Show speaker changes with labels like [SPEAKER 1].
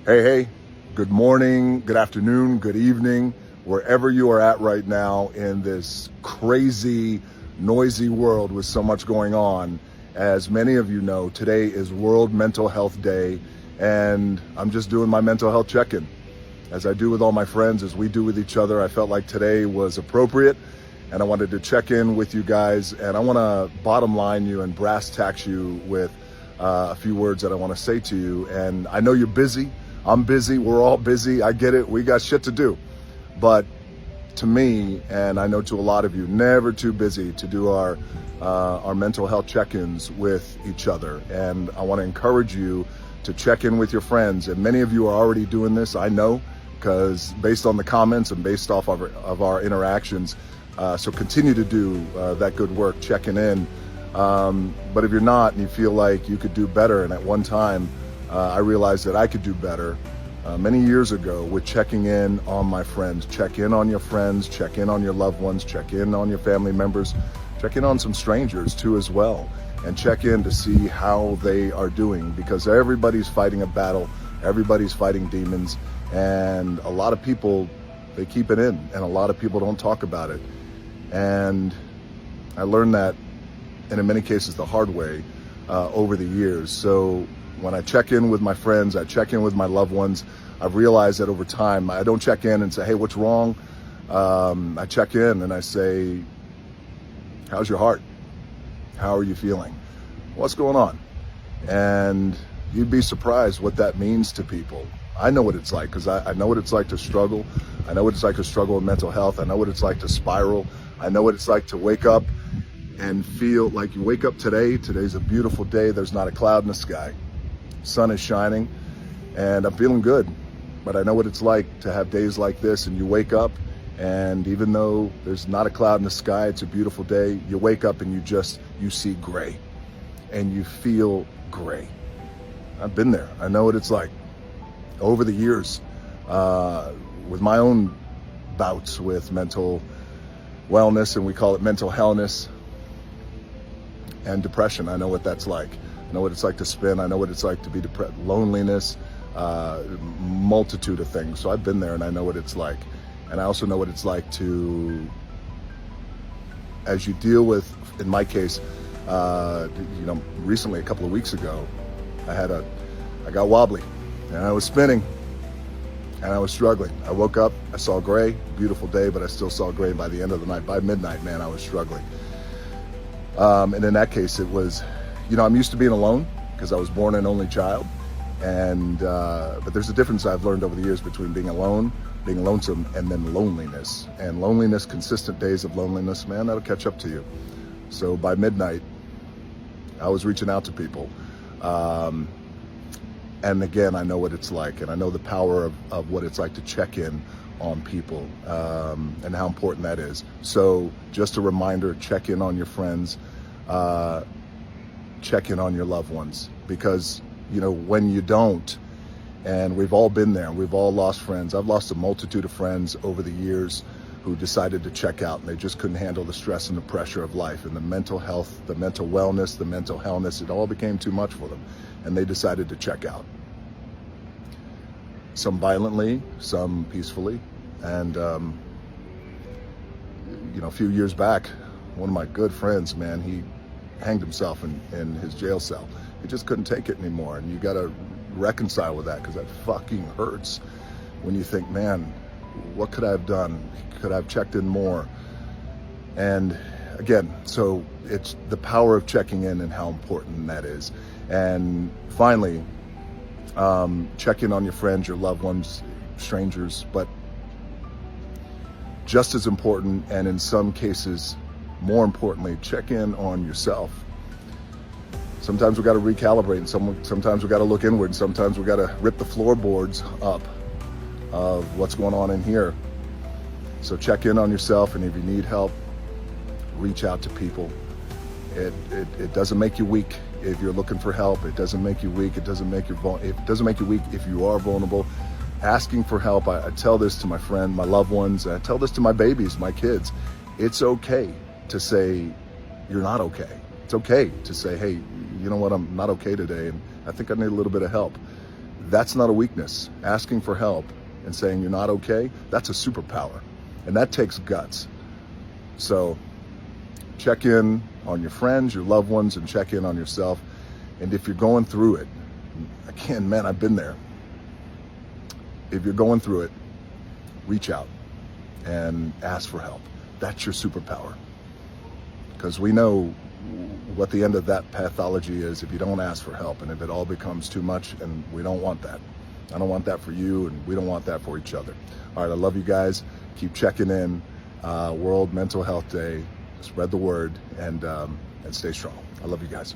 [SPEAKER 1] Hey, good morning, good afternoon, good evening, wherever you are at right now in this crazy, noisy world with so much going on. As many of you know, today is World Mental Health Day, and I'm just doing my mental health check-in. As I do with all my friends, as we do with each other, I felt like today was appropriate, and I wanted to check in with you guys, and I want to bottom line you and brass tacks you with a few words that I want to say to you. And I know you're busy. I'm busy. We're all busy. I get it. We got shit to do. But to me, and I know to a lot of you, never too busy to do our mental health check-ins with each other. And I want to encourage you to check in with your friends. And many of you are already doing this, I know, because based on the comments and based off of our interactions. So continue to do that good work, checking in. But if you're not and you feel like you could do better, and at one time I realized that I could do better many years ago with checking in on my friends. Check in on your friends, check in on your loved ones, check in on your family members, check in on some strangers too as well, and check in to see how they are doing, because everybody's fighting a battle, everybody's fighting demons, and a lot of people, they keep it in, and a lot of people don't talk about it. And I learned that, and in many cases the hard way, over the years. So when I check in with my friends, I check in with my loved ones, I've realized that over time, I don't check in and say, hey, what's wrong? I check in and I say, how's your heart? How are you feeling? What's going on? And you'd be surprised what that means to people. I know what it's like, because I know what it's like to struggle. I know what it's like to struggle with mental health. I know what it's like to spiral. I know what it's like to wake up and feel like you wake up today. Today's a beautiful day. There's not a cloud in the sky. Sun is shining and I'm feeling good. But I know what it's like to have days like this, and you wake up and even though there's not a cloud in the sky, it's a beautiful day, you wake up and you see gray and you feel gray. I've been there. I know what it's like. Over the years, with my own bouts with mental wellness, and we call it mental hellness, and depression, I know what that's like. I know what it's like to spin. I know what it's like to be depressed, loneliness, multitude of things. So I've been there and I know what it's like. And I also know what it's like to, as you deal with, in my case, recently, a couple of weeks ago, I got wobbly and I was spinning and I was struggling. I woke up, I saw gray, beautiful day, but I still saw gray by the end of the night. By midnight, man, I was struggling. And in that case, it was, I'm used to being alone because I was born an only child. And, but there's a difference I've learned over the years between being alone, being lonesome, and then loneliness. And loneliness, consistent days of loneliness, man, that'll catch up to you. So by midnight, I was reaching out to people. And again, I know what it's like, and I know the power of what it's like to check in on people, and how important that is. So just a reminder, check in on your friends, check in on your loved ones, because when you don't, and we've all been there, we've all lost friends. I've lost a multitude of friends over the years who decided to check out, and they just couldn't handle the stress and the pressure of life, and the mental health, the mental wellness, the mental hellness, it all became too much for them, and they decided to check out. Some violently, some peacefully. And a few years back, one of my good friends, man, he hanged himself in his jail cell. He just couldn't take it anymore. And you got to reconcile with that, because that fucking hurts when you think, man, what could I have done? Could I have checked in more? And again, so it's the power of checking in and how important that is. And finally, check in on your friends, your loved ones, strangers, but just as important, and in some cases more importantly, check in on yourself. Sometimes we got to recalibrate, and sometimes we got to look inward, and sometimes we got to rip the floorboards up of what's going on in here. So check in on yourself, and if you need help, reach out to people. It doesn't make you weak if you're looking for help. It doesn't make you weak. It doesn't make you weak if you are vulnerable. Asking for help, I tell this to my friend, my loved ones, I tell this to my babies, my kids. It's okay to say you're not okay. It's okay to say, hey, you know what, I'm not okay today, and I think I need a little bit of help. That's not a weakness. Asking for help and saying you're not okay, that's a superpower. And that takes guts. So check in on your friends, your loved ones, and check in on yourself. And if you're going through it, again, man, I've been there. If you're going through it, reach out and ask for help. That's your superpower. Because we know what the end of that pathology is if you don't ask for help, and if it all becomes too much, and we don't want that. I don't want that for you, and we don't want that for each other. All right, I love you guys. Keep checking in. World Mental Health Day. Spread the word and stay strong. I love you guys.